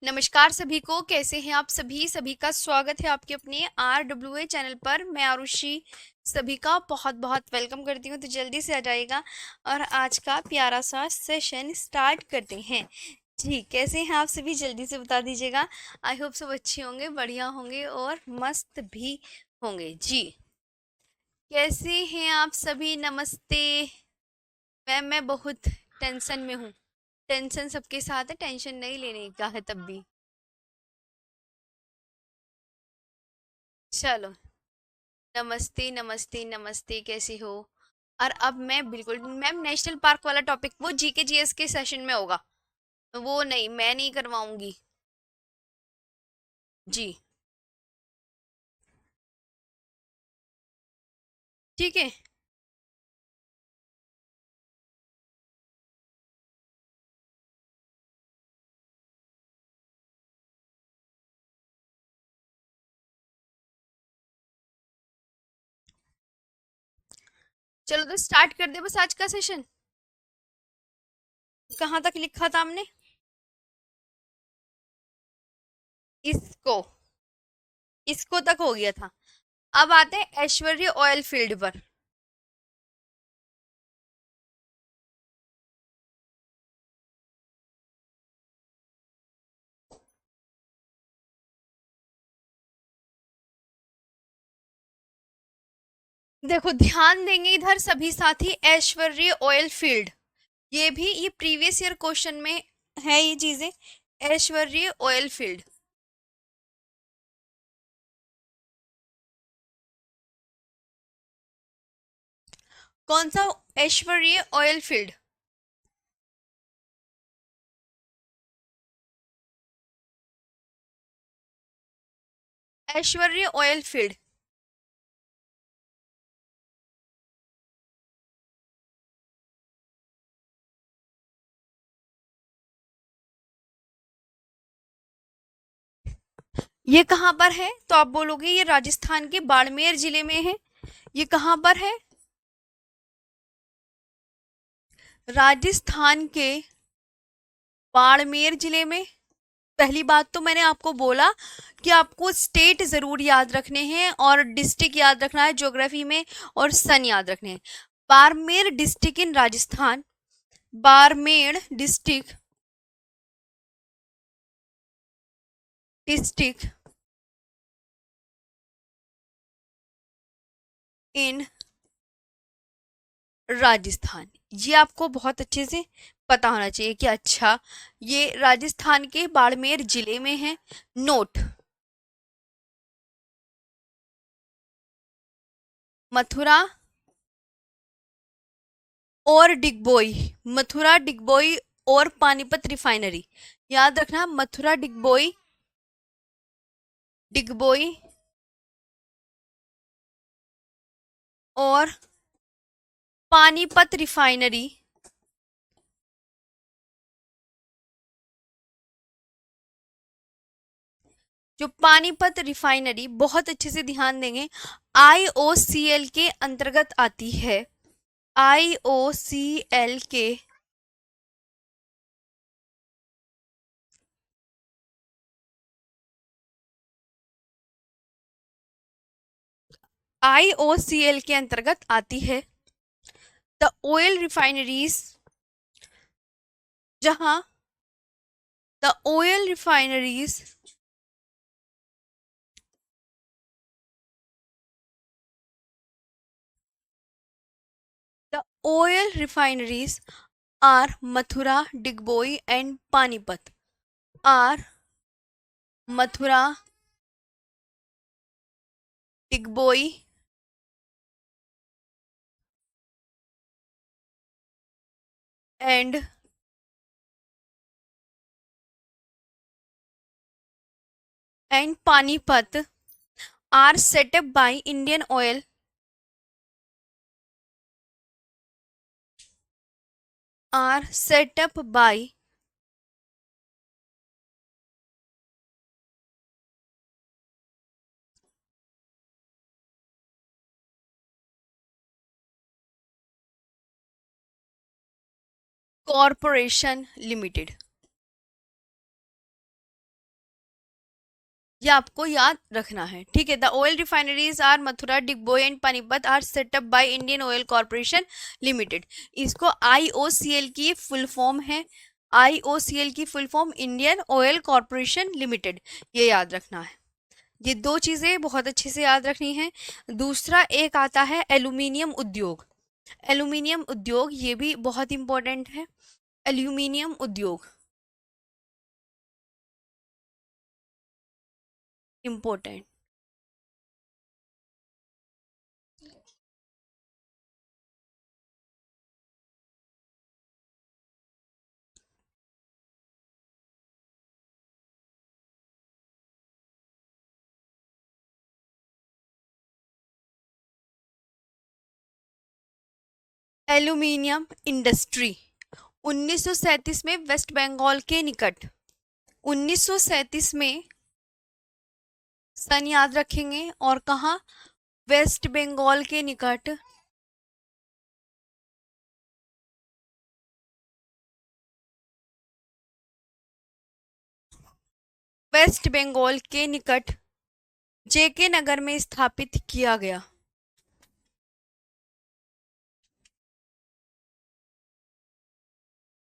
नमस्कार सभी को, कैसे हैं आप सभी? सभी का स्वागत है आपके अपने RWA चैनल पर। मैं आरुषि सभी का बहुत बहुत वेलकम करती हूँ। तो जल्दी से आ जाइएगा और आज का प्यारा सा सेशन स्टार्ट करते हैं। जी, कैसे हैं आप सभी? जल्दी से बता दीजिएगा। आई होप सब अच्छे होंगे, बढ़िया होंगे और मस्त भी होंगे। जी, कैसे हैं आप सभी? नमस्ते मैम। मैं बहुत टेंशन में हूँ। टेंशन सबके साथ है, टेंशन नहीं लेने का है तब भी। चलो, नमस्ते नमस्ते नमस्ते, कैसी हो? और अब मैं बिल्कुल मैम नेशनल पार्क वाला टॉपिक वो जीके जीएस के सेशन में होगा। वो नहीं, मैं नहीं करवाऊंगी। जी, ठीक है। चलो तो स्टार्ट कर दे बस आज का सेशन। कहाँ तक लिखा था हमने? इसको इसको तक हो गया था। अब आते हैं ऐश्वर्य ऑयल फील्ड पर। देखो, ध्यान देंगे इधर सभी साथी। ऐश्वर्य ऑयल फील्ड, ये प्रीवियस ईयर क्वेश्चन में है ये चीजें। ऐश्वर्य ऑयल फील्ड कौन सा? ऐश्वर्य ऑयल फील्ड। ऐश्वर्य ऑयल फील्ड। ये कहाँ पर है? तो आप बोलोगे ये राजस्थान के बाड़मेर जिले में है। ये कहाँ पर है? राजस्थान के बाड़मेर जिले में। पहली बात तो मैंने आपको बोला कि आपको स्टेट जरूर याद रखने हैं और डिस्ट्रिक्ट याद रखना है ज्योग्राफी में, और सन याद रखने हैं। Barmer district in Rajasthan. Barmer district in Rajasthan. ये आपको बहुत अच्छे से पता होना चाहिए कि अच्छा, ये राजस्थान के बाड़मेर जिले में है। नोट। मथुरा और डिगबोई। मथुरा, डिगबोई और पानीपत रिफाइनरी। याद रखना, मथुरा, डिगबोई, डिगबोई और पानीपत रिफाइनरी। जो पानीपत रिफाइनरी, बहुत अच्छे से ध्यान देंगे, आईओसीएल के अंतर्गत आती है। आईओसीएल के आईओसीएल के अंतर्गत आती है। द ऑयल रिफाइनरीज, जहां the oil refineries the oil refineries are Mathura, Digboi and Panipat. Are Mathura, Digboi and Panipat are set up by Indian oil are set up by corporation limited. ये आपको याद रखना है, ठीक है। The oil refineries are Mathura, Digboi and Panipat are set up by Indian Oil Corporation Limited. इसको IOCL की full form है, आईओसीएल की full form Indian Oil Corporation limited, ये याद रखना है। ये दो चीजें बहुत अच्छे से याद रखनी है। दूसरा एक आता है एल्यूमिनियम उद्योग। एल्यूमिनियम उद्योग ये भी बहुत इंपॉर्टेंट है। एल्यूमिनियम उद्योग इंपॉर्टेंट। एल्यूमिनियम इंडस्ट्री 1937 में वेस्ट बंगाल के निकट, 1937 में सन याद रखेंगे, और कहाँ, वेस्ट बंगाल के निकट, वेस्ट बंगाल के निकट जेके नगर में स्थापित किया गया।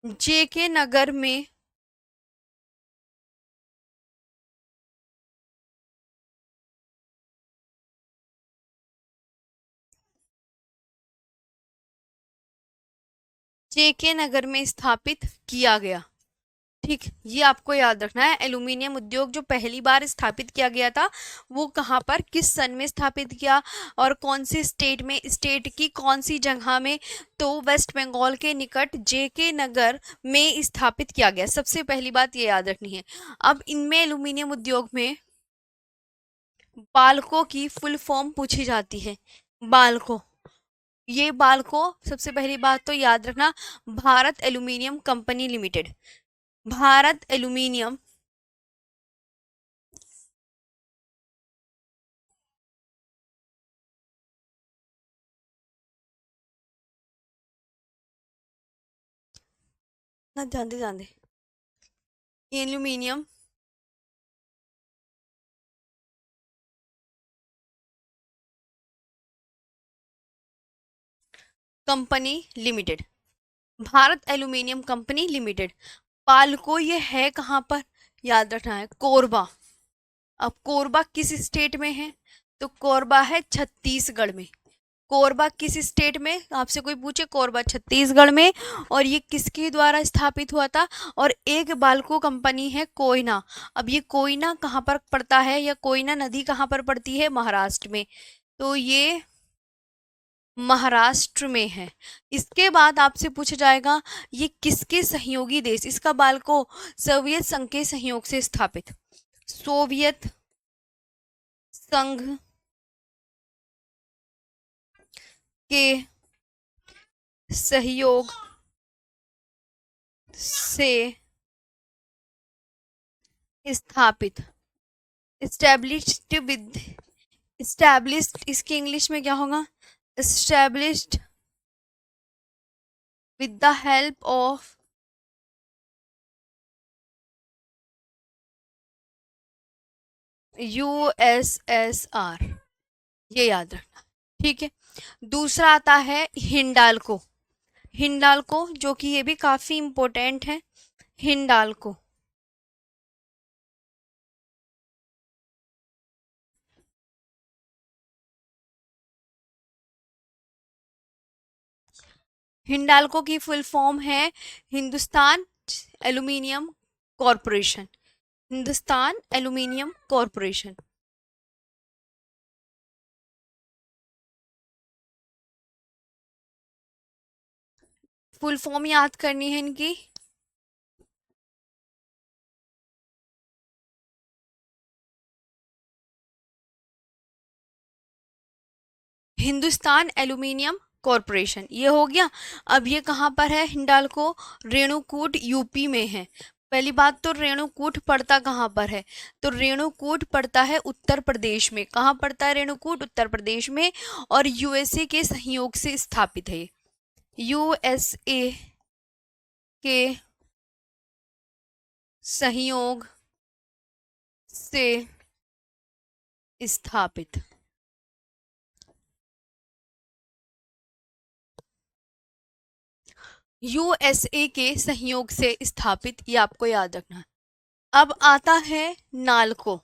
जेके नगर में जेके नगर में स्थापित किया गया, ठीक। ये आपको याद रखना है। एल्यूमिनियम उद्योग जो पहली बार स्थापित किया गया था वो कहाँ पर, किस सन में स्थापित किया, और कौन सी स्टेट में, स्टेट की कौन सी जगह में, तो वेस्ट बंगाल के निकट जेके नगर में स्थापित किया गया। सबसे पहली बात ये याद रखनी है। अब इनमें एल्यूमिनियम उद्योग में बाल्को की फुल फॉर्म पूछी जाती है। बाल्को, ये बाल्को सबसे पहली बात तो याद रखना, Bharat aluminium company limited. Bharat aluminium ना, जानते जानते, aluminium company limited, Bharat aluminium company limited. BALCO ये है कहाँ पर, याद रखना है, कोरबा। अब कोरबा किस स्टेट में है, तो कोरबा है छत्तीसगढ़ में। कोरबा किस स्टेट में, आपसे कोई पूछे, कोरबा छत्तीसगढ़ में। और ये किसके द्वारा स्थापित हुआ था, और एक बाल्को कंपनी है कोयना। अब ये कोयना कहाँ पर पड़ता है, या कोयना नदी कहाँ पर पड़ती है, महाराष्ट्र में, तो ये महाराष्ट्र में है। इसके बाद आपसे पूछा जाएगा ये किसके सहयोगी देश, इसका बाल्को सोवियत संघ के सहयोग से स्थापित, सोवियत संघ के सहयोग से स्थापित, एस्टैब्लिश्ड विद, एस्टैब्लिश्ड इसकी इंग्लिश में क्या होगा, established with the help of USSR, ये याद रखना, ठीक है। दूसरा आता है हिंडाल्को। हिंडाल्को जो कि ये भी काफी इंपॉर्टेंट है। हिंडाल्को, हिंडाल्को की फुल फॉर्म है Hindustan aluminium corporation, Hindustan aluminium corporation. Full form याद करनी है इनकी, हिंदुस्तान एल्यूमिनियम कॉरपोरेशन, ये हो गया। अब ये कहाँ पर है हिंडाल्को, रेणुकूट यूपी में है। पहली बात तो रेणुकूट पड़ता कहाँ पर है, तो रेणुकूट पड़ता है उत्तर प्रदेश में। कहाँ पड़ता है रेणुकूट, उत्तर प्रदेश में। और यूएसए के सहयोग से स्थापित है, यूएसए के सहयोग से स्थापित। यूएसए के सहयोग से स्थापित, ये आपको याद रखना है। अब आता है नालको।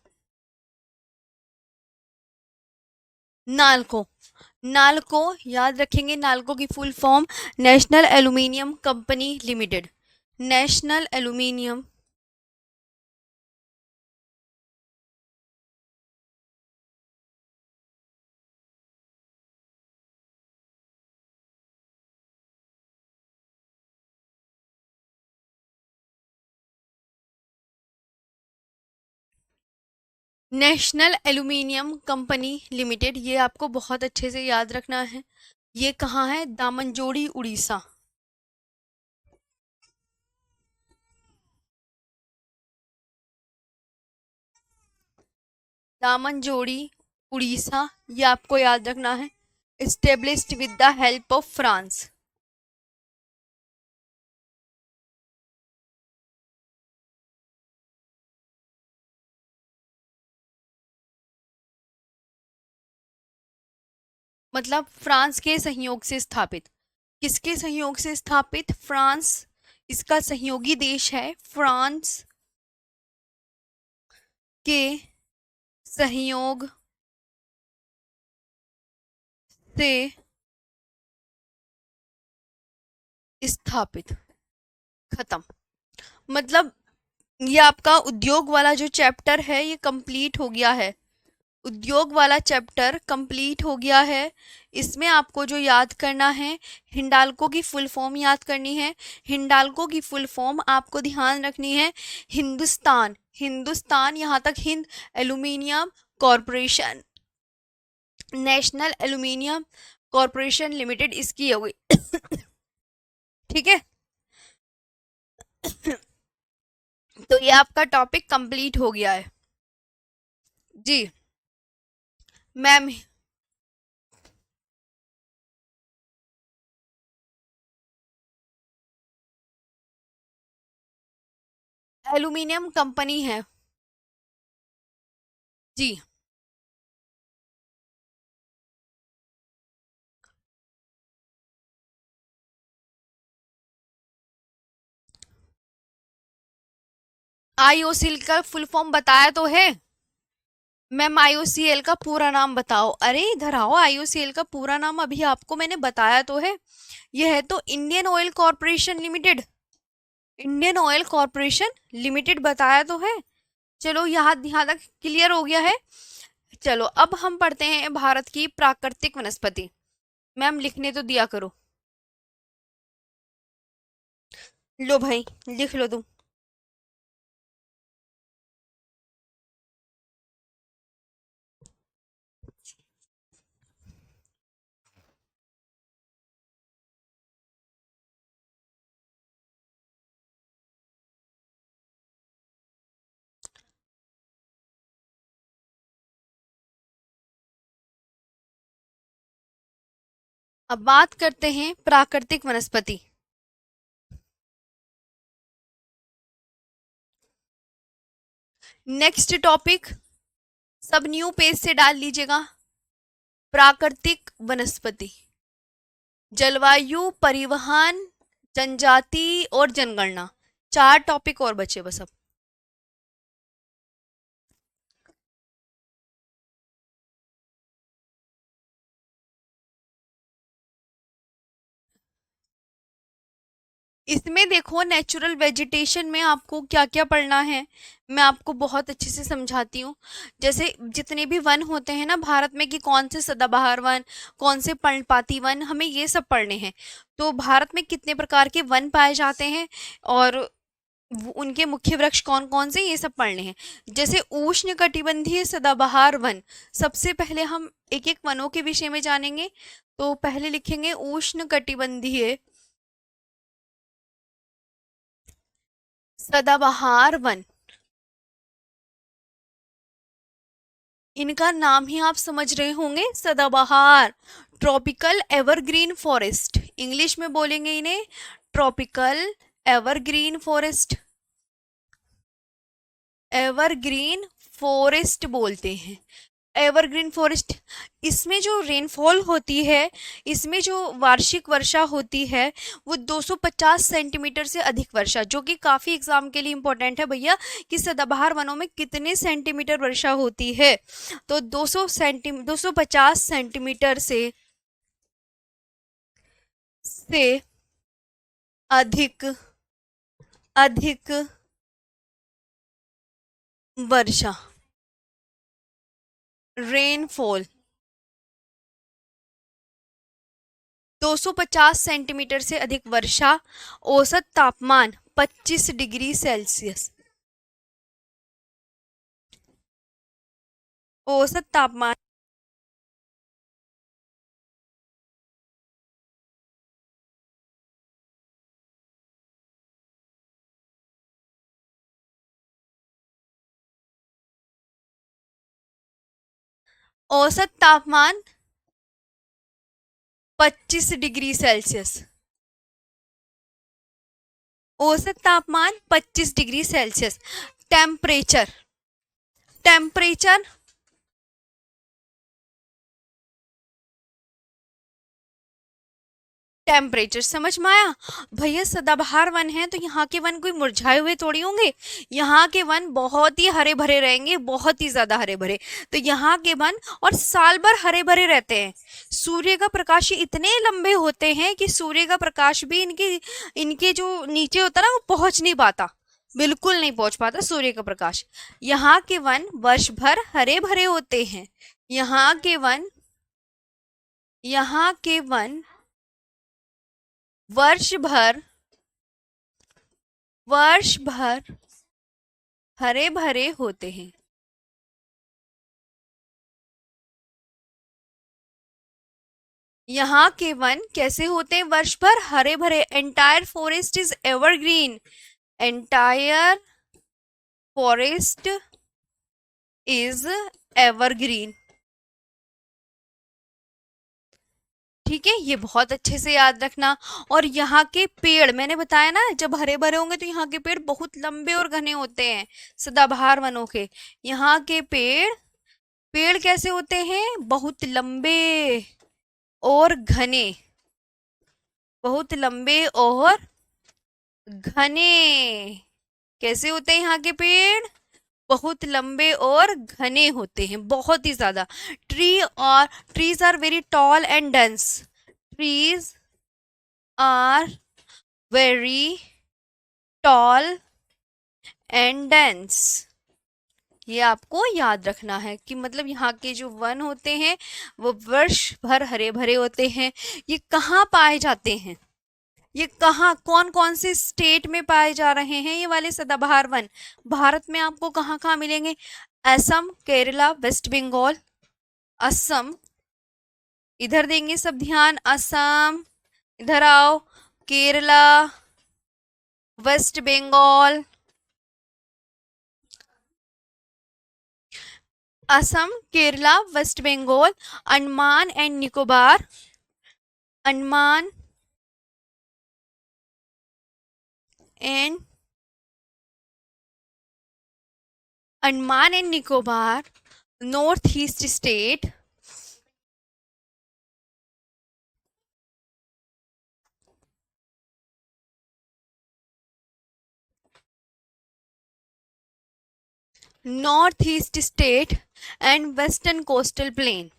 नालको, नालको याद रखेंगे, नालको की full form national aluminium company limited. National aluminium national aluminium company limited, ये आपको बहुत अच्छे से याद रखना है। ये कहाँ है? दामनजोड़ी, उड़ीसा। दामनजोड़ी, उड़ीसा, ये आपको याद रखना है। Established with the help of France. मतलब फ्रांस के सहयोग से स्थापित। किसके सहयोग से स्थापित? फ्रांस, इसका सहयोगी देश है। फ्रांस के सहयोग से स्थापित। खत्म। मतलब ये आपका उद्योग वाला जो चैप्टर है ये कंप्लीट हो गया है। उद्योग वाला चैप्टर कंप्लीट हो गया है। इसमें आपको जो याद करना है, हिंडाल्को की फुल फॉर्म याद करनी है। हिंडाल्को की फुल फॉर्म आपको ध्यान रखनी है हिंदुस्तान। हिंदुस्तान, यहाँ तक Hind aluminium corporation, national aluminium corporation limited, इसकी हो गई। ठीक है। तो ये आपका टॉपिक कंप्लीट हो गया है जी। मैम, एल्यूमिनियम कंपनी है जी। आईओसीएल का फुल फॉर्म बताया तो है। मैम आईओसीएल का पूरा नाम बताओ। अरे इधर आओ, आईओसीएल का पूरा नाम अभी आपको मैंने बताया तो है। यह है तो Indian oil corporation limited. Indian oil corporation limited बताया तो है। चलो यहाँ यहाँ तक क्लियर हो गया है। चलो अब हम पढ़ते हैं भारत की प्राकृतिक वनस्पति। मैम लिखने तो दिया करो। लो भाई, लिख लो तुम। अब बात करते हैं प्राकृतिक वनस्पति। नेक्स्ट टॉपिक सब न्यू पेज से डाल लीजिएगा। प्राकृतिक वनस्पति, जलवायु, परिवहन, जनजाति और जनगणना, 4 टॉपिक और बचे बस अब। इसमें देखो नेचुरल वेजिटेशन में आपको क्या क्या पढ़ना है, मैं आपको बहुत अच्छे से समझाती हूँ। जैसे जितने भी वन होते हैं ना भारत में, कि कौन से सदाबहार वन, कौन से पर्णपाती वन, हमें ये सब पढ़ने हैं। तो भारत में कितने प्रकार के वन पाए जाते हैं और उनके मुख्य वृक्ष कौन कौन से, ये सब पढ़ने हैं। जैसे उष्ण कटिबंधीय सदाबहार वन, सबसे पहले हम एक एक वनों के विषय में जानेंगे। तो पहले लिखेंगे उष्ण कटिबंधीय सदाबहार वन। इनका नाम ही आप समझ रहे होंगे, सदाबहार, ट्रॉपिकल एवरग्रीन फॉरेस्ट। इंग्लिश में बोलेंगे इन्हें tropical evergreen forest. Evergreen forest बोलते हैं। एवरग्रीन फॉरेस्ट, इसमें जो रेनफॉल होती है, इसमें जो वार्षिक वर्षा होती है वो 250 सेंटीमीटर से अधिक वर्षा, जो कि काफ़ी एग्जाम के लिए इम्पोर्टेंट है भैया कि सदाबहार वनों में कितने सेंटीमीटर वर्षा होती है। तो 250 सेंटीमीटर से अधिक अधिक वर्षा, रेनफॉल 250 सेंटीमीटर से अधिक वर्षा, औसत तापमान 25 डिग्री सेल्सियस, औसत तापमान औसत तापमान 25 डिग्री सेल्सियस, औसत तापमान 25 degree Celsius. Temperature, temperature temperature समझ में आया भैया। सदाबहार वन है तो यहाँ के वन कोई मुरझाए हुए थोड़ी होंगे, यहाँ के वन बहुत ही हरे भरे रहेंगे, बहुत ही ज्यादा हरे भरे। तो यहाँ के वन और साल भर हरे भरे रहते हैं। सूर्य का प्रकाश इतने लंबे होते हैं कि सूर्य का प्रकाश भी इनके इनके जो नीचे होता है ना वो पहुंच नहीं पाता, बिल्कुल नहीं पहुंच पाता सूर्य का प्रकाश। यहाँ के वन वर्ष भर हरे भरे होते हैं। यहाँ के वन वर्ष भर हरे भरे होते हैं। यहाँ के वन कैसे होते हैं? वर्ष भर हरे भरे। Entire forest is evergreen, entire forest is evergreen. ठीक है, ये बहुत अच्छे से याद रखना। और यहाँ के पेड़ मैंने बताया ना, जब हरे भरे होंगे तो यहाँ के पेड़ बहुत लंबे और घने होते हैं सदाबहार वनों के। यहाँ के पेड़ पेड़ कैसे होते हैं? बहुत लंबे और घने, बहुत लंबे और घने। कैसे होते हैं यहाँ के पेड़? बहुत लंबे और घने होते हैं, बहुत ही ज्यादा। Trees are very tall and dense, trees are very tall and dense. ये आपको याद रखना है कि मतलब यहाँ के जो वन होते हैं वो वर्ष भर हरे भरे होते हैं। ये कहाँ पाए जाते हैं? ये कहाँ, कौन कौन से स्टेट में पाए जा रहे हैं ये वाले सदाबहार वन? भारत में आपको कहाँ कहाँ मिलेंगे? असम, केरला, वेस्ट बंगाल। असम, इधर देंगे सब ध्यान, असम, इधर आओ, Kerala, West Bengal, Assam, Kerala, West Bengal, Andaman and Nicobar, Andaman and Nicobar, north east state, north east state and western coastal plain.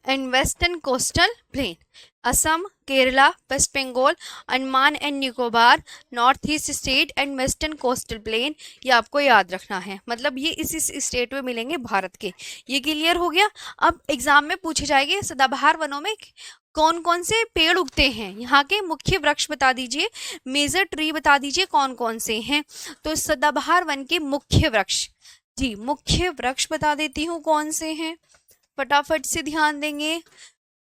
And western coastal plain, Assam, Kerala, West Bengal, Andaman and Nicobar, north east state and western coastal plain. ये आपको याद रखना है, मतलब ये इस स्टेट में मिलेंगे भारत के। ये क्लियर हो गया। अब एग्जाम में पूछे जाएंगे सदाबहार वनों में कौन कौन से पेड़ उगते हैं, यहाँ के मुख्य वृक्ष बता दीजिए, मेजर ट्री बता दीजिए कौन कौन से हैं। तो सदाबहार वन के मुख्य वृक्ष, जी मुख्य वृक्ष बता देती हूँ कौन से हैं, फटाफट से ध्यान देंगे।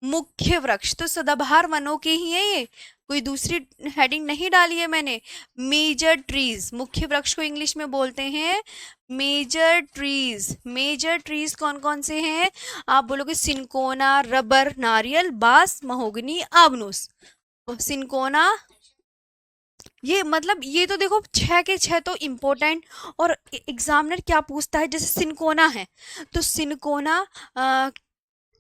मुख्य वृक्ष तो सदाबहार वनों के ही है ये, कोई दूसरी हेडिंग नहीं डाली है मैंने। मेजर ट्रीज, मुख्य वृक्ष को इंग्लिश में बोलते हैं मेजर ट्रीज। मेजर ट्रीज कौन कौन से हैं? आप बोलोगे सिनकोना, रबर, नारियल, बांस, महोगनी, आबनूस। सिनकोना, ये मतलब ये तो देखो छह के छह तो इम्पोर्टेंट। और एग्जामिनर क्या पूछता है, जैसे सिनकोना है तो सिनकोना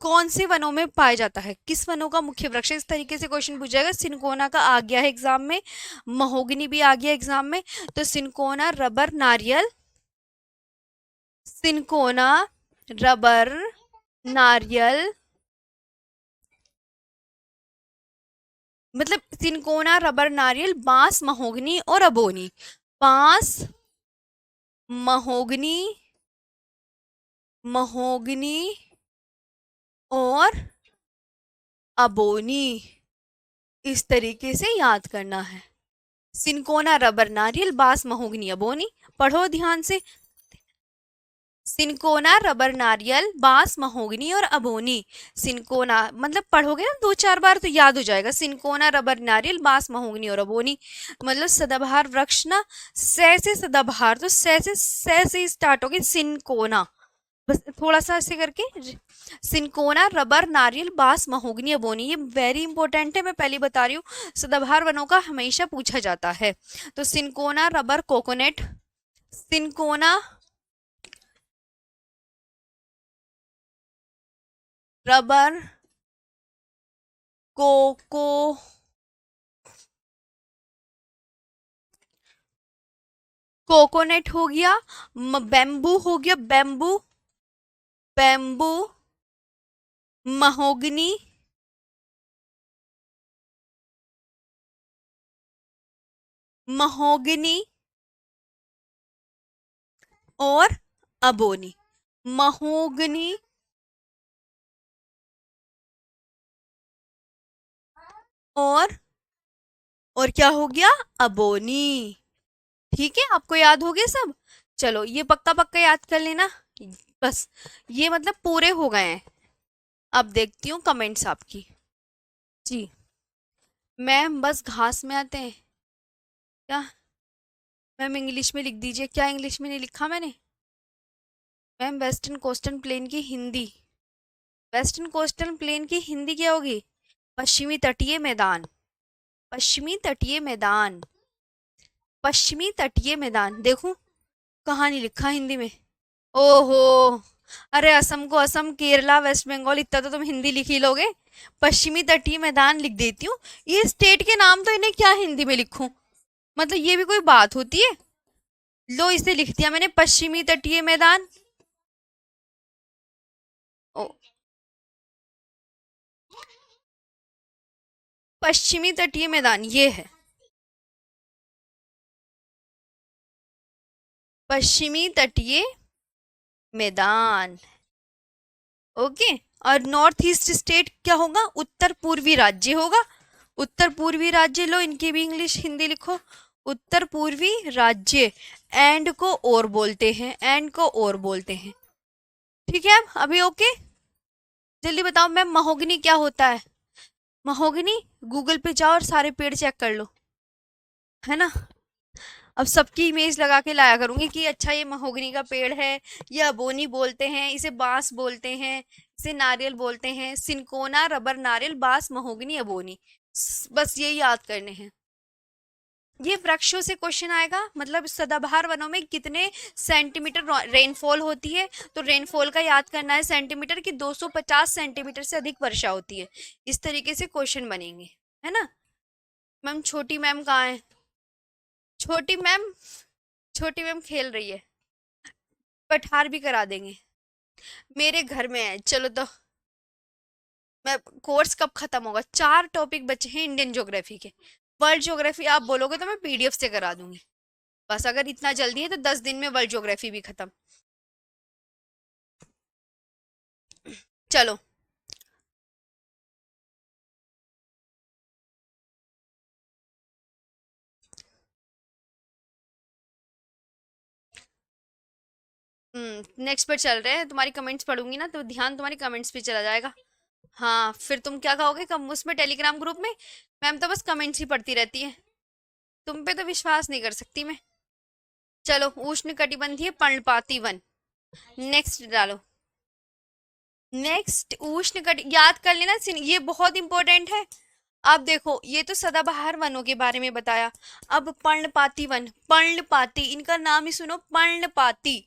कौन से वनों में पाया जाता है, किस वनों का मुख्य वृक्ष है, इस तरीके से क्वेश्चन पूछा जाएगा। सिनकोना का आ गया है एग्जाम में, महोगनी भी आ गया एग्जाम में। तो सिनकोना, रबर, नारियल, सिनकोना, रबर, नारियल, मतलब सिनकोना, रबर, नारियल, बांस, महोगनी और अबोनी। बांस, महोगनी, महोगनी और अबोनी, इस तरीके से याद करना है। सिनकोना, रबर, नारियल, बांस, महोगनी, अबोनी। पढ़ो ध्यान से। सिनकोना, रबर, नारियल, बांस, महोगनी और अबोनी। सिनकोना मतलब पढ़ोगे ना दो चार बार तो याद हो जाएगा। सिनकोना, रबर, नारियल, बांस, महोगनी और अबोनी। मतलब सदाबहार वृक्ष ना, से सदाबहार, तो से स्टार्ट होगी सिनकोना। बस थोड़ा सा ऐसे करके सिनकोना, रबर, नारियल, बांस, महोगनी, अबोनी, ये वेरी इंपॉर्टेंट है, मैं पहले बता रही हूँ। सदाबहार वनों का हमेशा पूछा जाता है। तो cinchona, rubber, coconut, cinchona, rubber, cocoa, coconut हो गया, बैम्बू हो गया, बैम्बू, बैम्बू, महोगनी, महोगनी और अबोनी। महोगनी और क्या हो गया? अबोनी। ठीक है, आपको याद हो गया सब। चलो ये पक्का पक्का याद कर लेना। बस ये मतलब पूरे हो गए हैं। अब देखती हूँ कमेंट्स आपकी। जी मैम, बस घास में आते हैं क्या? मैम इंग्लिश में लिख दीजिए। क्या इंग्लिश में नहीं लिखा मैंने? मैम वेस्टर्न कोस्टल प्लेन की हिंदी, वेस्टर्न कोस्टल प्लेन की हिंदी क्या होगी? पश्चिमी तटीय मैदान। पश्चिमी तटीय मैदान, पश्चिमी तटीय मैदान। देखूं कहाँ नहीं लिखा हिंदी में। ओहो, अरे असम को असम, केरला, वेस्ट बंगाल, इतना तो तुम हिंदी लिख ही लोगे। पश्चिमी तटीय मैदान लिख देती हूँ। ये स्टेट के नाम तो इन्हें क्या हिंदी में लिखूं? मतलब ये भी कोई बात होती है? लो इसे लिख दिया मैंने, पश्चिमी तटीय मैदान। ओ, पश्चिमी तटीय मैदान ये है, पश्चिमी तटीय मैदान। ओके। और नॉर्थ ईस्ट स्टेट क्या होगा? उत्तर पूर्वी राज्य होगा। उत्तर पूर्वी राज्य, लो इनकी भी इंग्लिश हिंदी लिखो। उत्तर पूर्वी राज्य, एंड को और बोलते हैं, एंड को और बोलते हैं। ठीक है अभी ओके। जल्दी बताओ मैम, महोगनी क्या होता है? महोगनी, गूगल पे जाओ और सारे पेड़ चेक कर लो, है ना। अब सबकी इमेज लगा के लाया करूंगी कि अच्छा ये महोगनी का पेड़ है, ये अबोनी बोलते हैं, इसे बांस बोलते हैं, इसे नारियल बोलते हैं। सिनकोना, रबर, नारियल, बांस, महोगनी, अबोनी, बस यही याद करने हैं। ये वृक्षों से क्वेश्चन आएगा, मतलब सदाबहार वनों में कितने सेंटीमीटर रेनफॉल होती है, तो रेनफॉल का याद करना है सेंटीमीटर की। 250 सेंटीमीटर से अधिक वर्षा होती है। इस तरीके से क्वेश्चन बनेंगे, है ना। मैम छोटी मैम कहाँ है? छोटी मैम, छोटी मैम खेल रही है, पठार भी करा देंगे। मेरे घर में है, चलो तो। मैं कोर्स कब खत्म होगा? 4 टॉपिक बचे हैं इंडियन ज्योग्राफी के। वर्ल्ड ज्योग्राफी आप बोलोगे तो मैं पीडीएफ से करा दूंगी। बस अगर इतना जल्दी है तो 10 दिन में वर्ल्ड ज्योग्राफी भी खत्म। चलो। नेक्स्ट पर चल रहे हैं। तुम्हारी कमेंट्स पढ़ूंगी ना तो ध्यान तुम्हारी कमेंट्स पे चला जाएगा। हाँ, फिर तुम क्या कहोगे कम उसमें टेलीग्राम ग्रुप में? मैम तो बस कमेंट्स ही पढ़ती रहती है। तुम पे तो विश्वास नहीं कर सकती मैं। चलो, उष्ण कटिबंधीय पर्णपाती वन। नेक्स्ट डालो। नेक्स्ट उष्ण कटि याद कर लेना, ये बहुत इंपॉर्टेंट है। अब देखो, ये तो सदाबहार वनों के बारे में बताया। अब पर्णपाती वन, पर्णपाती, इनका नाम ही सुनो, पर्णपाती।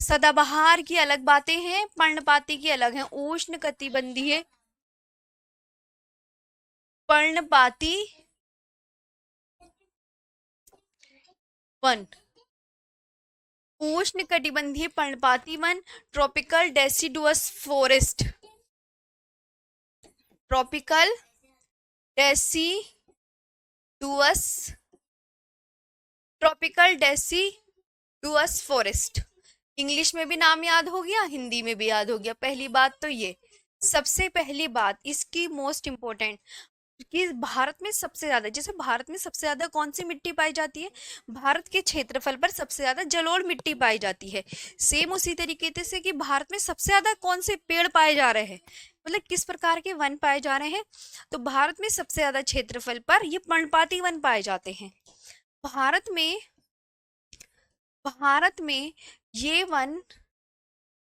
सदाबहार की अलग बातें हैं, पर्णपाती की अलग हैं। उष्ण कटिबंधीय पर्णपाती वन, उष्ण कटिबंधीय पर्णपाती one, tropical deciduous forest, tropical deciduous, tropical deciduous forest. English में भी नाम याद हो गया, हिंदी में भी याद हो गया। पहली बात तो ये, सबसे पहली बात इसकी मोस्ट इम्पोर्टेंट, कि भारत में सबसे ज्यादा, जैसे भारत में सबसे ज्यादा कौन सी मिट्टी पाई जाती है? भारत के क्षेत्रफल पर सबसे ज्यादा जलोढ़ मिट्टी पाई जाती है। सेम उसी तरीके से कि भारत में सबसे ज्यादा कौन से पेड़ पाए जा रहे हैं, मतलब किस प्रकार के वन पाए जा रहे हैं, तो भारत में सबसे ज्यादा क्षेत्रफल पर ये पर्णपाती वन पाए जाते हैं। भारत में, भारत में ये वन,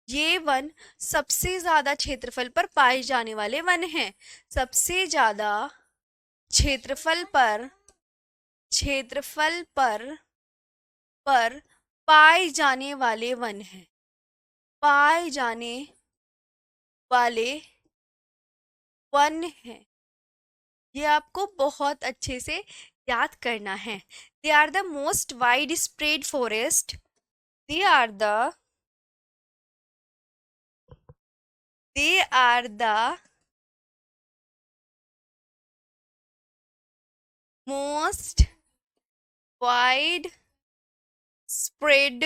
ये वन सबसे ज्यादा क्षेत्रफल पर पाए जाने वाले वन हैं। सबसे ज्यादा क्षेत्रफल पर, क्षेत्रफल पर पाए जाने वाले वन हैं, पाए जाने वाले वन हैं। ये आपको बहुत अच्छे से याद करना है। They are the most wide spread forest, they are the, they are the most wide spread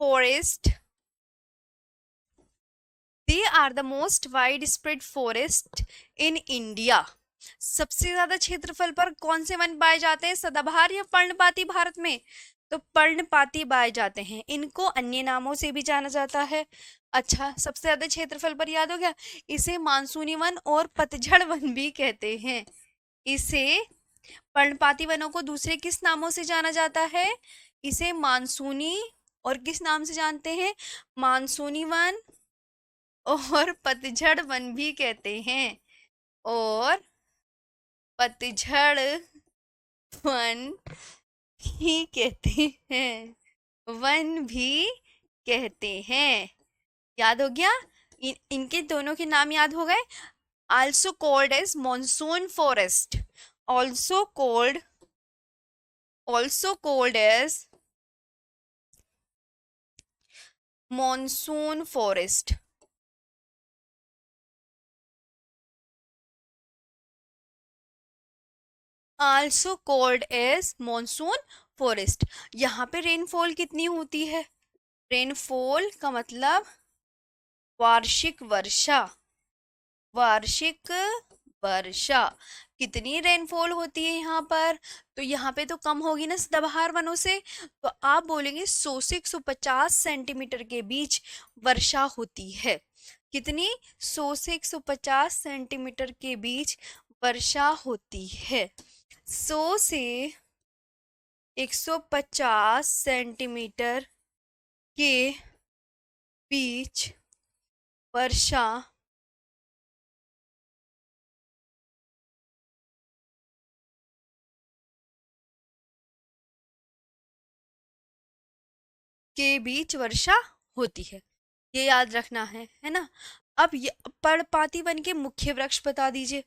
forest, they are the most widespread forest in India। सबसे ज्यादा क्षेत्रफल पर कौन से वन पाए जाते हैं, सदाबहार या पर्णपाती भारत में? तो पर्णपाती पाए जाते हैं। इनको अन्य नामों से भी जाना जाता है। अच्छा, सबसे ज्यादा क्षेत्रफल पर याद हो गया। इसे मानसूनी वन और पतझड़ वन भी कहते हैं। इसे, पर्णपाती वनों को दूसरे किस नामों से जाना जाता है? इसे मानसूनी, और किस नाम से जानते हैं? मानसूनी वन और पतझड़ वन भी कहते हैं। और पतझड़ वन भी कहते हैं, वन भी कहते हैं। याद हो गया? इनके दोनों के नाम याद हो गए। Also called as monsoon forest, also called, also called as monsoon forest. Also called as monsoon forest. यहाँ पे रेनफॉल कितनी होती है? रेनफॉल का मतलब वार्षिक वर्षा, वार्षिक वर्षा। कितनी रेनफॉल होती है यहाँ पर? तो यहाँ पे तो कम होगी ना सदाबहार वनों से, तो आप बोलेंगे 100 से 150 सेंटीमीटर के बीच वर्षा होती है। कितनी? 100 से 150 सेंटीमीटर के बीच वर्षा होती है। 100 से 150 सेंटीमीटर के बीच वर्षा के बीच वर्षा होती है, ये याद रखना है ना। अब पर्णपाती वन के मुख्य वृक्ष बता दीजिए।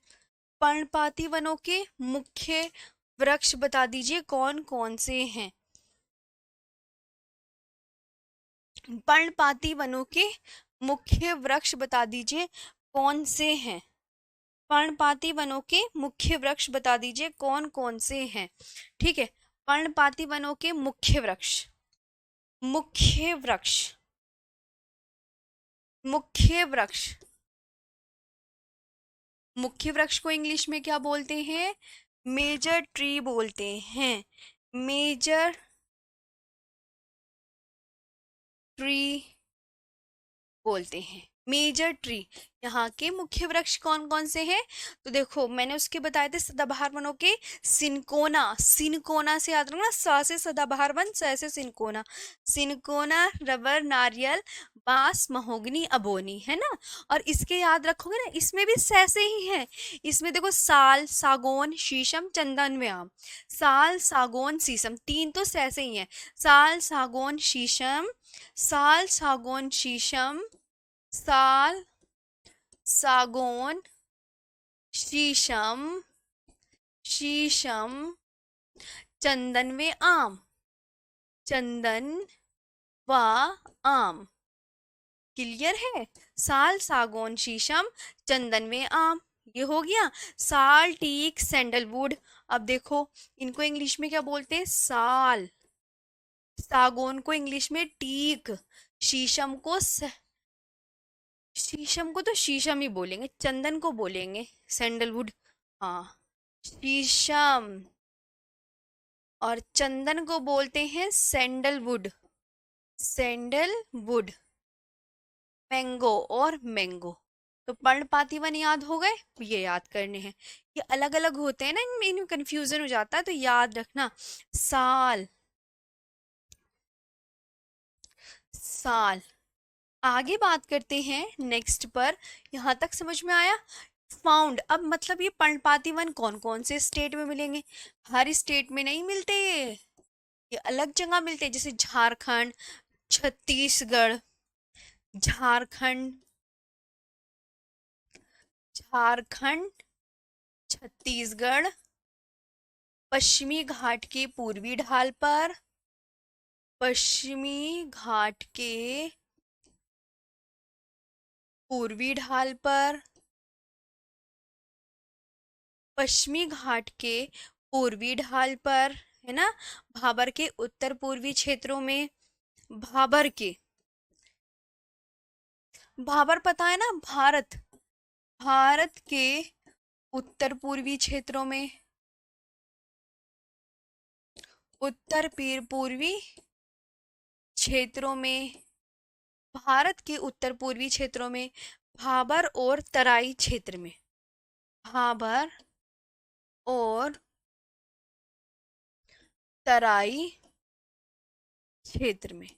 पर्णपाती वनों के मुख्य वृक्ष बता दीजिए कौन कौन से हैं। पर्णपाती वनों के मुख्य वृक्ष बता दीजिए कौन से हैं। पर्णपाती वनों के मुख्य वृक्ष बता दीजिए कौन कौन से हैं। ठीक है, पर्णपाती वनों के मुख्य वृक्ष, मुख्य वृक्ष, मुख्य वृक्ष, मुख्य वृक्ष को इंग्लिश में क्या बोलते हैं? मेजर ट्री बोलते हैं। मेजर ट्री बोलते हैं। Major tree. यहाँ के मुख्य वृक्ष कौन कौन से हैं? तो देखो मैंने उसके बताए थे सदाबहार वनों के। सिनकोना, सिनकोना से याद रखना, सा से सदाबहार वन, स से सिनकोना। सिनकोना, रबर, नारियल, बांस, महोगनी, अबोनी, है ना। और इसके याद रखोगे ना, इसमें भी स से ही है। इसमें देखो साल, सागौन, शीशम, चंदन व आम। साल, सागौन, शीशम, तीन तो स से ही है। साल, सागौन, शीशम, साल, सागौन, शीशम, साल, सागौन, शीशम, शीशम, चंदन व आम, चंदन व आम। क्लियर है? साल, सागौन, शीशम, चंदन व आम, ये हो गया। साल, टीक, सैंडलवुड। अब देखो इनको इंग्लिश में क्या बोलते हैं? साल। सागौन को इंग्लिश में टीक। शीशम को शीशम को तो शीशम ही बोलेंगे, चंदन को बोलेंगे सैंडलवुड। हाँ, शीशम। और चंदन को बोलते हैं सैंडलवुड, सैंडलवुड। मैंगो और मैंगो। तो पर्णपाती वन याद हो गए, ये याद करने हैं। ये अलग अलग होते हैं ना, इनमें कंफ्यूजन हो जाता है, तो याद रखना। साल, साल। आगे बात करते हैं नेक्स्ट पर। यहाँ तक समझ में आया? फाउंड, अब मतलब ये पर्णपाती वन कौन कौन से स्टेट में मिलेंगे? हर स्टेट में नहीं मिलते, ये अलग जगह मिलते हैं, जैसे झारखंड, छत्तीसगढ़, झारखंड, झारखंड, छत्तीसगढ़, पश्चिमी घाट के पूर्वी ढाल पर, पश्चिमी घाट के पूर्वी ढाल पर, पश्चिमी घाट के पूर्वी ढाल पर, है ना। भाबर के उत्तर पूर्वी क्षेत्रों में, भाबर के, भाबर पता है ना, भारत, भारत के उत्तर पूर्वी क्षेत्रों में, उत्तर पूर्वी क्षेत्रों में, भारत के उत्तर पूर्वी क्षेत्रों में, भाबर और तराई क्षेत्र में, भाबर और तराई क्षेत्र में,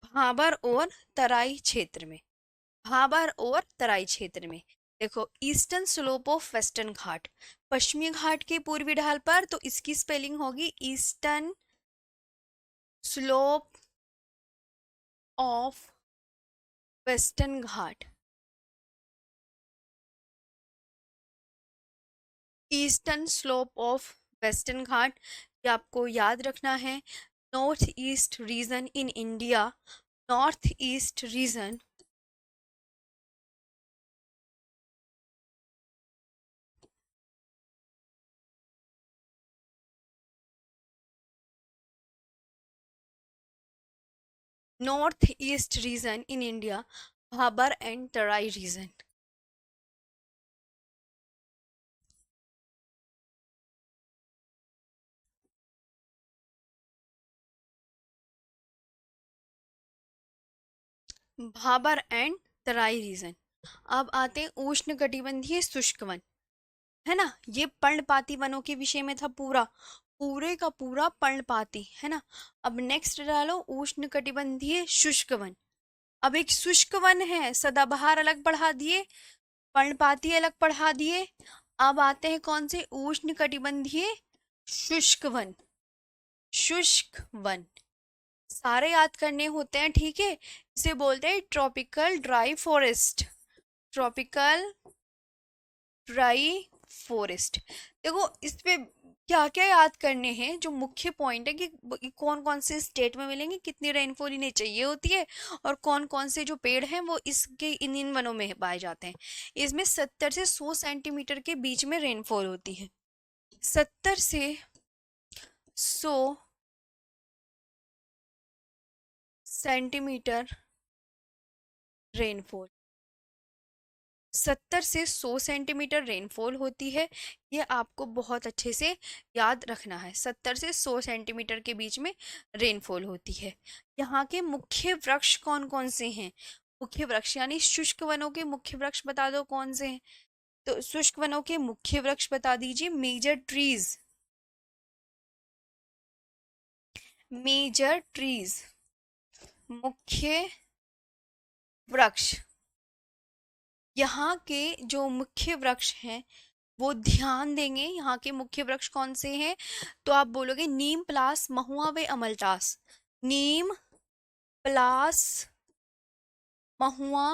भाबर और तराई क्षेत्र में, भाबर और तराई क्षेत्र में। देखो ईस्टर्न स्लोप ऑफ वेस्टर्न घाट, पश्चिमी घाट के पूर्वी ढाल पर, तो इसकी स्पेलिंग होगी eastern slope of western Ghat, eastern slope of western Ghat. ये आपको याद रखना है। North east region in India, north east region, north east region in India, Bhabar and Terai region. Bhabar and Terai region. अब आते हैं उष्ण कटिबंधीय शुष्क वन, है ना। ये पर्णपाती वनों के विषय में था पूरा, पूरे का पूरा पर्णपाती, है ना। अब नेक्स्ट डालो उष्ण कटिबंधीय शुष्क वन। अब एक शुष्क वन है, सदाबहार अलग पढ़ा दिए, पर्णपाती अलग पढ़ा दिए। अब आते हैं कौन से? उष्ण कटिबंधीय शुष्क वन, शुष्क वन। सारे याद करने होते हैं, ठीक है। इसे बोलते हैं tropical dry forest, tropical dry forest. देखो इस पे क्या क्या याद करने हैं, जो मुख्य पॉइंट है कि कौन कौन से स्टेट में मिलेंगे, कितनी रेनफॉल इन्हें चाहिए होती है, और कौन कौन से जो पेड़ हैं वो इसके इन वनों में पाए जाते हैं। इसमें 70 से 100 सेंटीमीटर के बीच में रेनफॉल होती है, 70 से 100 सेंटीमीटर रेनफॉल। 70 से 100 सेंटीमीटर रेनफॉल होती है। ये आपको बहुत अच्छे से याद रखना है, 70 से 100 सेंटीमीटर के बीच में रेनफॉल होती है। यहाँ के मुख्य वृक्ष कौन कौन से हैं? मुख्य वृक्ष यानी शुष्क वनों के मुख्य वृक्ष बता दो कौन से हैं। तो शुष्क वनों के मुख्य वृक्ष बता दीजिए, मेजर ट्रीज। मेजर ट्रीज, मुख्य वृक्ष। यहाँ के जो मुख्य वृक्ष हैं वो ध्यान देंगे, यहाँ के मुख्य वृक्ष कौन से हैं? तो आप बोलोगे नीम, पलास, महुआ व अमलतास। नीम, पलास, महुआ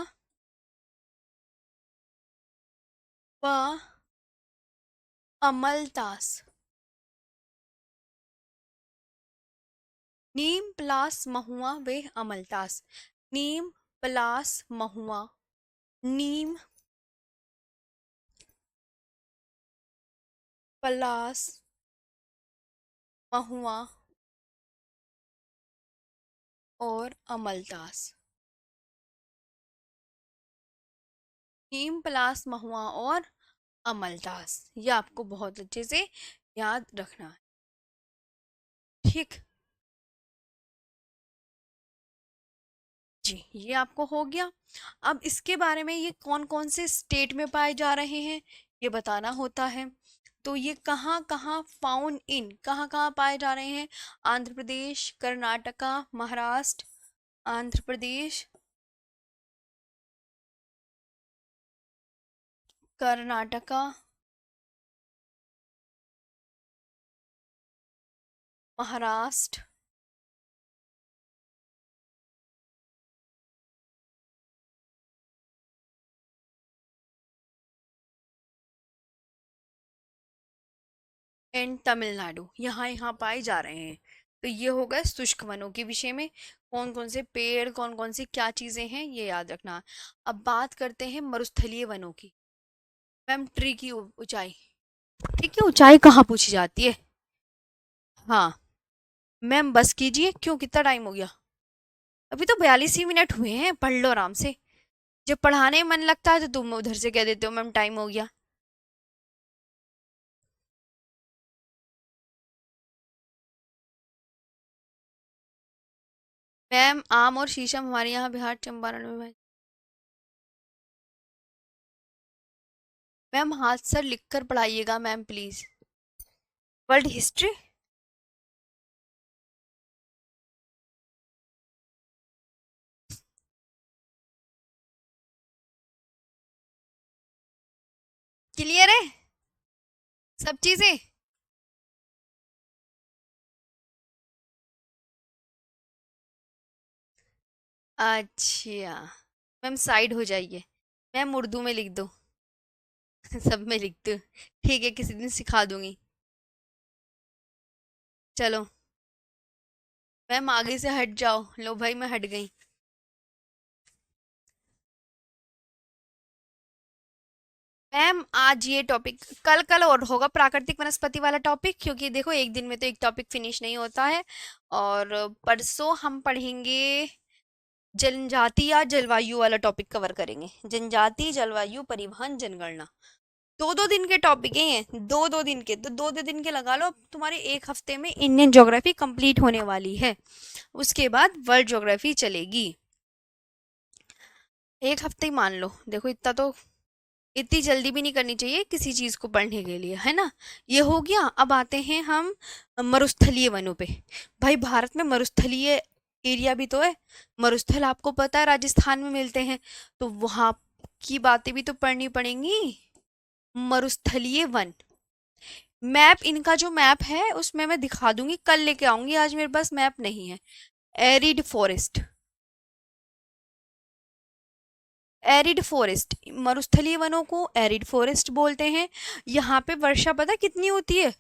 व अमलतास। नीम, पलास, महुआ व अमलतास। नीम, पलास, महुआ। नीम, पलास, महुआ और अमलतास। नीम, पलास, महुआ और अमलतास, ये आपको बहुत अच्छे से याद रखना है। ठीक जी, ये आपको हो गया। अब इसके बारे में ये कौन कौन से स्टेट में पाए जा रहे हैं ये बताना होता है। तो ये कहाँ कहाँ फाउंड इन, कहाँ कहाँ पाए जा रहे हैं? आंध्र प्रदेश, कर्नाटका, महाराष्ट्र, आंध्र प्रदेश, कर्नाटका, महाराष्ट्र, एंड तमिलनाडु, यहाँ यहाँ पाए जा रहे हैं। तो ये होगा शुष्क वनों के विषय में, कौन कौन से पेड़, कौन कौन सी क्या चीजें हैं ये याद रखना। अब बात करते हैं मरुस्थलीय वनों की। मैम ट्री की ऊंचाई, ठीक है, ऊंचाई कहाँ पूछी जाती है? हाँ मैम बस कीजिए, क्यों, कितना टाइम हो गया? अभी तो 42 ही मिनट हुए हैं, पढ़ लो आराम से। जब पढ़ाने में मन लगता है तो तुम उधर से कह देते हो मैम टाइम हो गया। मैम आम और शीशम हमारे यहाँ बिहार चंपारण में। मैम हाथ सर लिख कर पढ़ाइएगा ma'am please. World history, clear है सब चीजें? अच्छा मैम साइड हो जाइए, मैम उर्दू में लिख दो। सब में लिख दो, ठीक है, किसी दिन सिखा दूंगी। चलो मैम आगे से हट जाओ, लो भाई मैं हट गई। मैम आज ये टॉपिक, कल कल और होगा प्राकृतिक वनस्पति वाला टॉपिक, क्योंकि देखो एक दिन में तो एक टॉपिक फिनिश नहीं होता है। और परसों हम पढ़ेंगे जनजाति या जलवायु वाला टॉपिक कवर करेंगे, जनजाति, जलवायु, परिवहन, जनगणना। दो दो दिन के टॉपिक हैं, दो दो दिन के, तो दो दो दिन के लगा लो, तुम्हारे एक हफ्ते में इंडियन ज्योग्राफी कंप्लीट होने वाली है। उसके बाद वर्ल्ड ज्योग्राफी चलेगी। एक हफ्ते ही मान लो, देखो इतना तो, इतनी जल्दी भी नहीं करनी चाहिए किसी चीज को पढ़ने के लिए, है ना। ये हो गया। अब आते हैं हम मरुस्थलीय वनों पे। भाई भारत में मरुस्थलीय एरिया भी तो है। मरुस्थल आपको पता है राजस्थान में मिलते हैं, तो वहां की बातें भी तो पढ़नी पड़ेंगी। मरुस्थलीय वन, मैप, इनका जो मैप है उसमें मैं दिखा दूंगी, कल लेके आऊंगी, आज मेरे पास मैप नहीं है। एरिड फॉरेस्ट, एरिड फॉरेस्ट, मरुस्थलीय वनों को एरिड फॉरेस्ट बोलते हैं। यहाँ पे वर्षा पता कितनी होती है?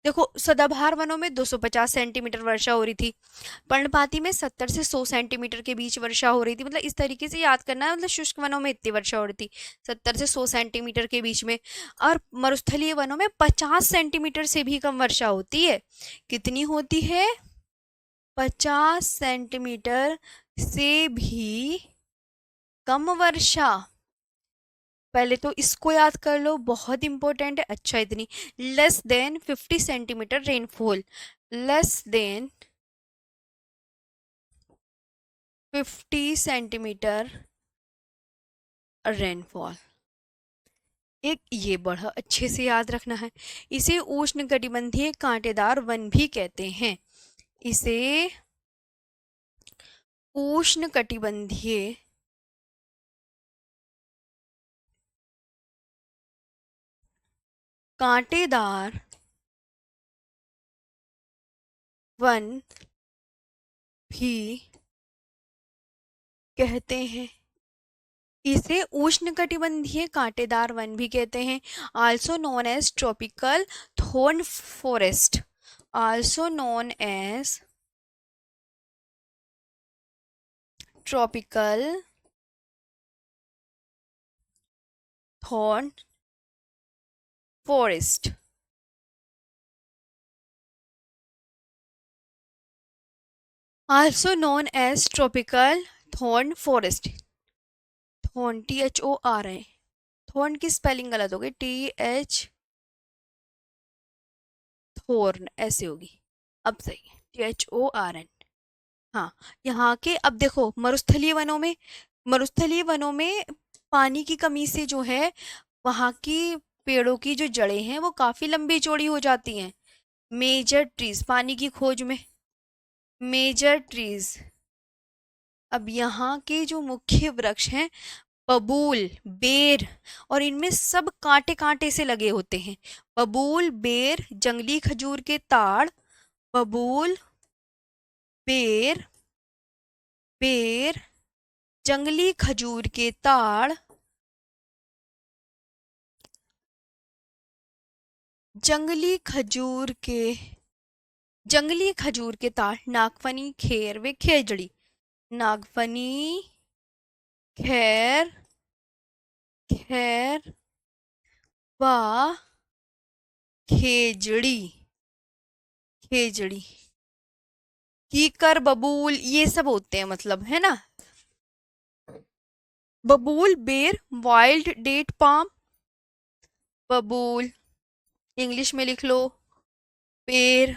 देखो सदाबहार वनों में 250 सेंटीमीटर वर्षा हो रही थी, पर्णपाती में 70 से 100 सेंटीमीटर के बीच वर्षा हो रही थी। मतलब इस तरीके से याद करना है, मतलब शुष्क वनों में इतनी वर्षा हो रही थी 70 से 100 सेंटीमीटर के बीच में। और मरुस्थलीय वनों में 50 सेंटीमीटर से भी कम वर्षा होती है। कितनी होती है? 50 सेंटीमीटर से भी कम वर्षा। पहले तो इसको याद कर लो, बहुत इंपॉर्टेंट है। अच्छा, इतनी less than 50 centimetre rainfall, less than 50 centimetre rainfall, एक ये बड़ा अच्छे से याद रखना है। इसे उष्णकटिबंधीय कांटेदार वन भी कहते हैं। इसे उष्णकटिबंधीय कांटेदार वन भी कहते हैं। इसे उष्णकटिबंधीय कांटेदार वन भी कहते हैं। Also known as tropical thorn forest, also known as tropical thorn forest, also known as tropical thorn forest. Thorn THOR है, थॉर्न की स्पेलिंग गलत हो गई, थॉर्न ऐसे होगी, अब सही है, THORN। हाँ, यहाँ के अब देखो, मरुस्थलीय वनों में पानी की कमी से जो है, वहाँ की पेड़ों की जो जड़ें हैं वो काफी लंबी चौड़ी हो जाती हैं। मेजर ट्रीज, पानी की खोज में मेजर ट्रीज। अब यहाँ के जो मुख्य वृक्ष हैं, बबूल, बेर, और इनमें सब कांटे कांटे से लगे होते हैं। बबूल, बेर, जंगली खजूर के ताड़, बबूल, बेर, बेर, जंगली खजूर के ताड़, जंगली खजूर के ताड़, नागफनी, खेर व खेजड़ी, नागफनी, खैर, खैर व खेजड़ी, खेजड़ी, कीकर, बबूल, ये सब होते हैं, मतलब है ना। बबूल, बेर, वाइल्ड डेट पाम, बबूल, इंग्लिश में लिख लो, बेर,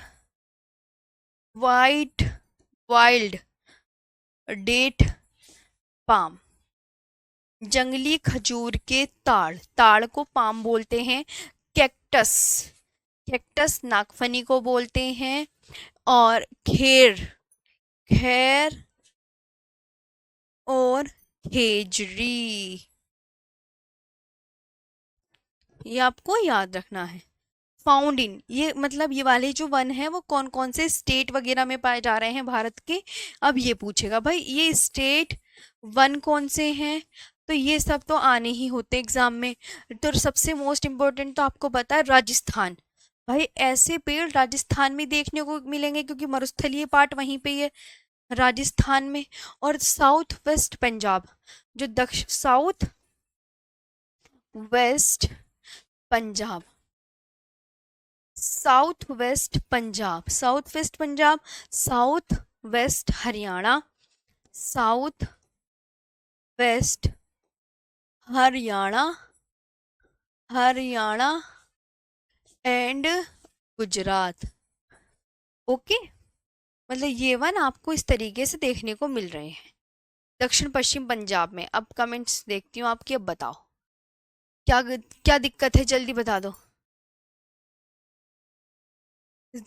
वाइल्ड डेट पाम, जंगली खजूर के ताड़, ताड़ को पाम बोलते हैं। कैक्टस, कैक्टस नागफनी को बोलते हैं। और खेर, खैर और खेजड़ी, ये आपको याद रखना है। फाउंड इन, ये मतलब ये वाले जो वन है वो कौन कौन से स्टेट वगैरह में पाए जा रहे हैं भारत के। अब ये पूछेगा भाई ये स्टेट वन कौन से हैं, तो ये सब तो आने ही होते एग्जाम में। तो सबसे मोस्ट इम्पोर्टेंट तो आपको पता है राजस्थान। भाई ऐसे पेड़ राजस्थान में देखने को मिलेंगे क्योंकि मरुस्थलीय पार्ट वहीं पे ही है, राजस्थान में। और साउथ वेस्ट पंजाब, जो दक्षिण south west Punjab, south west Punjab, south west Punjab, south west Haryana, south west Haryana, Haryana and Gujarat. Okay, मतलब ये वन आपको इस तरीके से देखने को मिल रहे हैं दक्षिण पश्चिम पंजाब में। अब कमेंट्स देखती हूँ आपकी, अब बताओ क्या क्या दिक्कत है, जल्दी बता दो।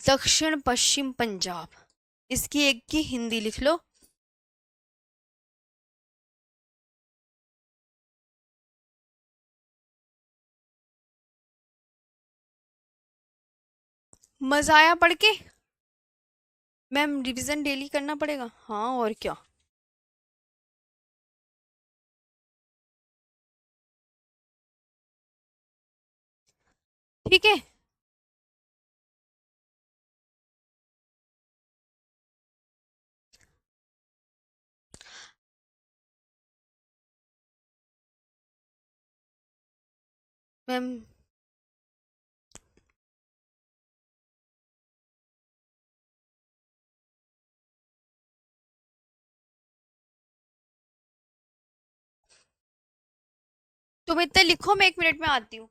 दक्षिण पश्चिम पंजाब, इसकी एक की हिंदी लिख लो। मजा आया पढ़ के? मैम रिवीजन डेली करना पड़ेगा, हाँ और क्या। ठीक है, मैम तुम इतने लिखो, मैं 1 मिनट में आती हूँ।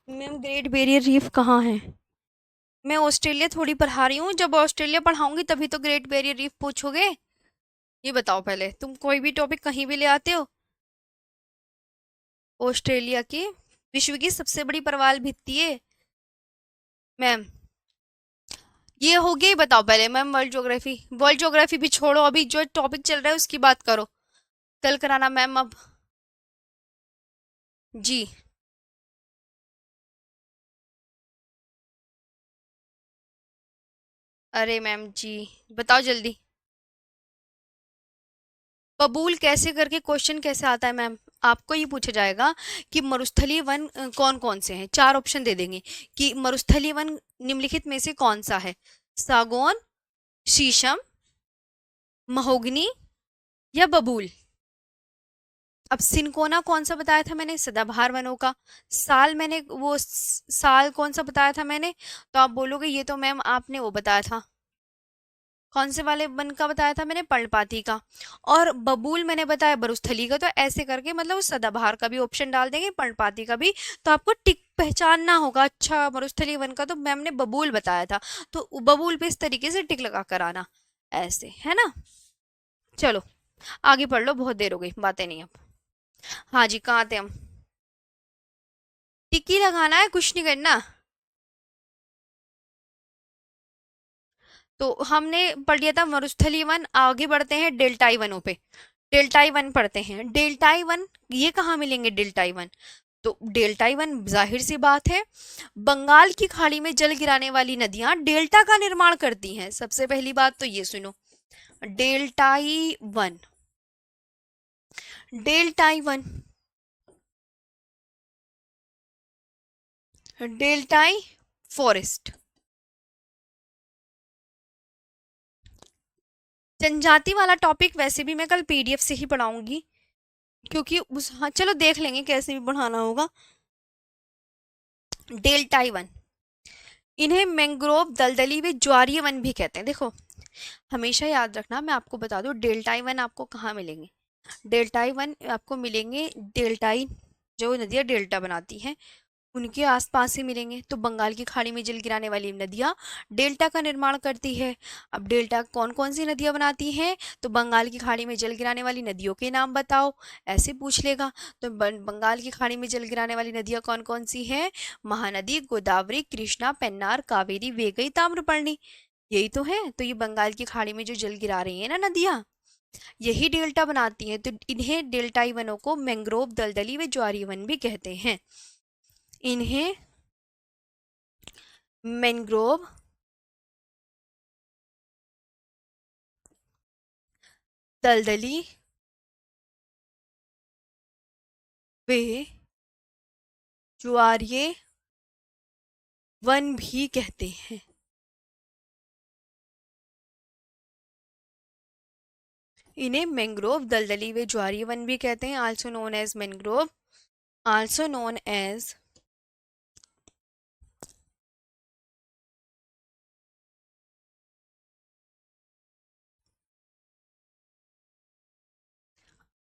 मैम ग्रेट बैरियर रीफ कहाँ है? मैं ऑस्ट्रेलिया थोड़ी पढ़ा रही हूँ, जब ऑस्ट्रेलिया पढ़ाऊंगी तभी तो ग्रेट बैरियर रीफ पूछोगे। ये बताओ पहले, तुम कोई भी टॉपिक कहीं भी ले आते हो। ऑस्ट्रेलिया की विश्व की सबसे बड़ी प्रवाल भित्ति है मैम। ये हो गया, ही बताओ पहले ma'am. World geography, world geography भी छोड़ो, अभी जो टॉपिक चल रहा है उसकी बात करो। कल कराना मैम अब। जी। अरे मैम जी, बताओ जल्दी। बबूल कैसे करके क्वेश्चन कैसे आता है मैम? आपको ये पूछा जाएगा कि मरुस्थलीय वन कौन कौन से हैं, 4 ऑप्शन दे देंगे कि मरुस्थलीय वन निम्नलिखित में से कौन सा है। सागौन, शीशम, महोगनी या बबूल। अब सिनकोना कौन सा बताया था मैंने? सदाबहार वनों का। साल मैंने वो साल कौन सा बताया था मैंने? तो आप बोलोगे ये तो मैम आपने वो बताया था। कौन से वाले वन का बताया था मैंने? पर्णपाती का। और बबूल मैंने बताया बरुस्थली का। तो ऐसे करके मतलब उस सदाबहार का भी ऑप्शन डाल देंगे, पर्णपाती का भी। तो आपको टिक पहचानना होगा, अच्छा मरुस्थली वन का तो मैम ने बबूल बताया था, तो बबूल पे इस तरीके से टिक लगा कर आना, ऐसे है ना। चलो आगे पढ़ लो, बहुत देर हो गई, बातें नहीं अब। हाँ जी, कहाँ थे हम? टिक ही लगाना है, कुछ नहीं करना। तो हमने पढ़ लिया था मरुस्थलीय वन, आगे बढ़ते हैं डेल्टाई वनों पे। डेल्टाई वन पढ़ते हैं। डेल्टाई वन ये कहाँ मिलेंगे डेल्टाई वन? तो डेल्टाई वन जाहिर सी बात है, बंगाल की खाड़ी में जल गिराने वाली नदियां डेल्टा का निर्माण करती हैं। सबसे पहली बात तो ये सुनो, डेल्टाई वन, डेल्टाई वन, डेल्टाई फॉरेस्ट। जनजाति वाला टॉपिक वैसे भी मैं कल पीडीएफ से ही पढ़ाऊंगी, क्योंकि उस, हाँ चलो देख लेंगे कैसे भी पढ़ाना होगा। डेल्टाई वन, इन्हें मैंग्रोव दलदली व ज्वारीय वन भी कहते हैं। देखो हमेशा याद रखना, मैं आपको बता दूं डेल्टाई वन आपको कहाँ मिलेंगे। डेल्टाई वन आपको मिलेंगे, डेल्टाई जो नदियाँ डेल्टा बनाती हैं उनके आसपास ही मिलेंगे। तो बंगाल की खाड़ी में जल गिराने वाली नदियाँ डेल्टा का निर्माण करती है। अब डेल्टा कौन कौन सी नदियाँ बनाती हैं? तो बंगाल की खाड़ी में जल गिराने वाली नदियों के नाम बताओ, ऐसे पूछ लेगा। तो बंगाल की खाड़ी में जल गिराने वाली नदियाँ कौन कौन सी हैं? महानदी, गोदावरी, कृष्णा, पेन्नार, कावेरी, वेगई, ताम्रपर्णी, यही तो है। तो ये बंगाल की खाड़ी में जो जल गिरा रही है ना नदियाँ, यही डेल्टा बनाती हैं। तो इन्हें डेल्टाई वनों को मैंग्रोव, दलदली व ज्वारीय वन भी कहते हैं। इन्हें मैंग्रोव, दलदली वे ज्वारीय वन भी कहते हैं। इन्हें मैंग्रोव, दलदली वे ज्वारीय वन भी कहते हैं, also known as mangrove,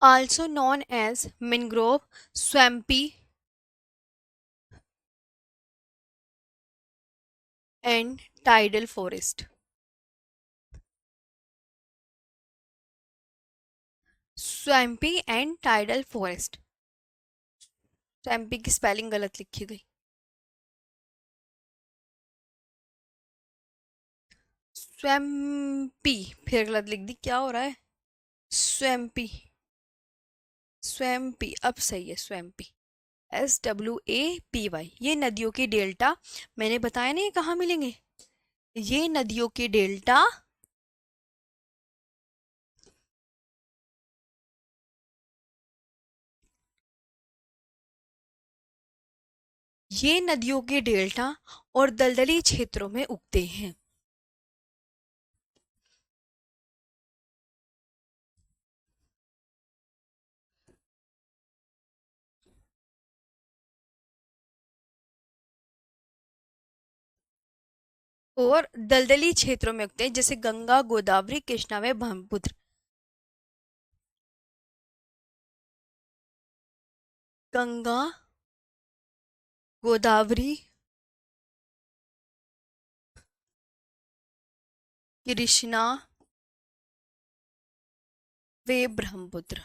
also known as mangrove, swampy and tidal forest. Swampy and tidal forest. Swampy की स्पेलिंग गलत लिखी गई। स्वैम्पी फिर गलत लिख दी, क्या हो रहा है? स्वैम्पी, स्वैम्पी अब सही है, स्वैम्पी, SWAPY। ये नदियों के डेल्टा, मैंने बताया ना ये कहाँ मिलेंगे। ये नदियों के डेल्टा ये नदियों के डेल्टा और दलदली क्षेत्रों में उगते हैं। और दलदली क्षेत्रों में उगते हैं, जैसे गंगा, गोदावरी, कृष्णा व ब्रह्मपुत्र। गंगा, गोदावरी, कृष्णा वे ब्रह्मपुत्र,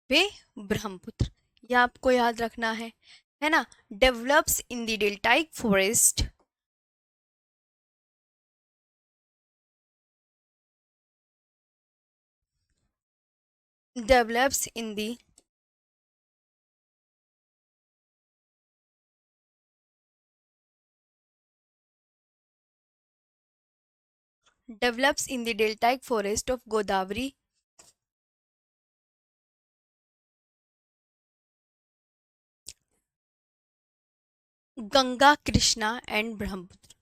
वे ब्रह्मपुत्र, ये आपको याद रखना है ना। Develops in the deltaic forest, develops in the develops in the deltaic forest of Godavari, Ganga, Krishna and Brahmaputra।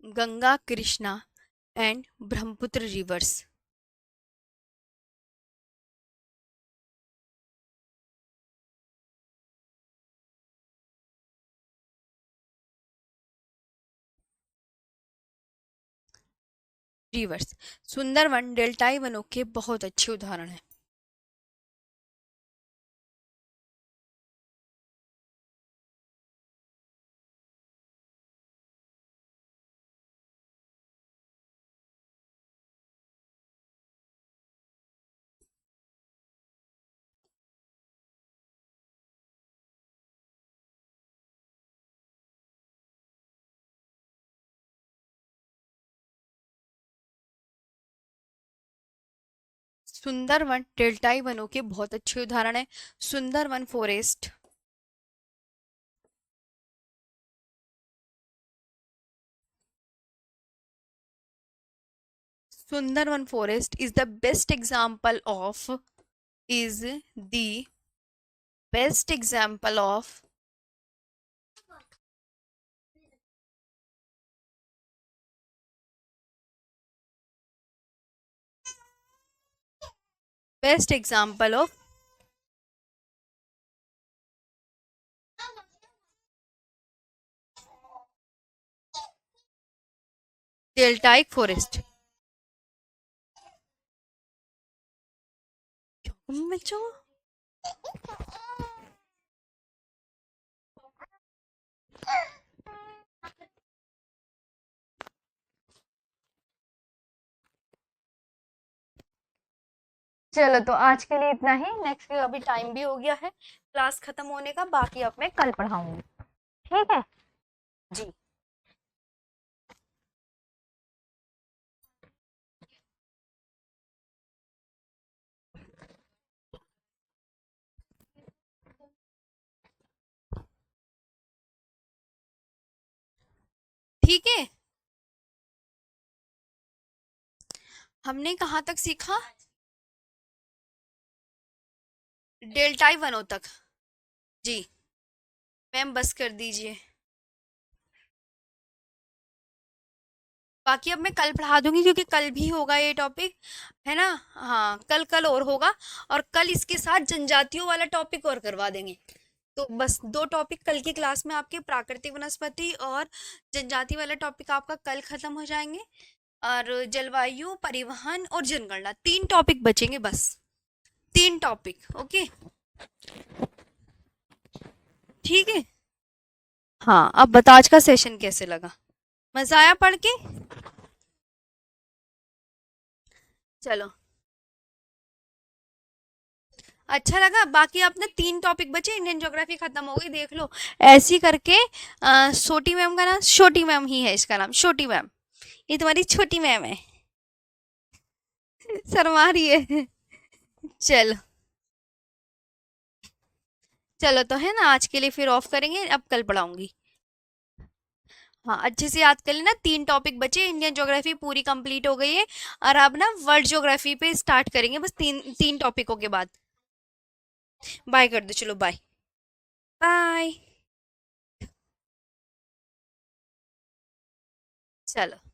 Ganga, Krishna and Brahmaputra rivers। Rivers. Sundarban डेल्टाई वनों के बहुत अच्छे उदाहरण हैं। सुंदरवन डेल्टाई वनों के बहुत अच्छे उदाहरण हैं। Sundarban forest, Sundarban forest is the best example of best example of deltaic forest. बच्चों, चलो तो आज के लिए इतना ही। नेक्स्ट अभी टाइम भी हो गया है क्लास खत्म होने का, बाकी अब मैं कल पढ़ाऊंगी। ठीक है जी। ठीक है, हमने कहाँ तक सीखा? डेल्टाई वनों तक। जी मैम, बस कर दीजिए। बाकी अब मैं कल पढ़ा दूंगी, क्योंकि कल भी होगा ये टॉपिक, है ना। हाँ, कल कल और होगा। और कल इसके साथ जनजातियों वाला टॉपिक और करवा देंगे। तो बस दो टॉपिक कल की क्लास में आपके, प्राकृतिक वनस्पति और जनजाति वाला टॉपिक आपका कल खत्म हो जाएंगे। और जलवायु, परिवहन और जनगणना, तीन टॉपिक बचेंगे बस। तीन टॉपिक, ओके। ठीक है। हाँ, अब बता आज का सेशन कैसे लगा? मजा आया पढ़ के? चलो, अच्छा लगा। बाकी आपने तीन टॉपिक बचे, इंडियन ज्योग्राफी खत्म हो गई, देख लो। ऐसी करके छोटी मैम का नाम, छोटी मैम ही है इसका नाम, छोटी मैम। ये तुम्हारी छोटी मैम है। शर्मा रही है। चलो, चलो तो है ना, आज के लिए फिर ऑफ करेंगे, अब कल पढ़ाऊंगी। हाँ, अच्छे से याद कर लेना, तीन टॉपिक बचे, इंडियन ज्योग्राफी पूरी कंप्लीट हो गई है। और अब ना वर्ल्ड ज्योग्राफी पे स्टार्ट करेंगे, बस तीन तीन टॉपिकों के बाद। बाय कर दो, चलो बाय। बाय। चलो।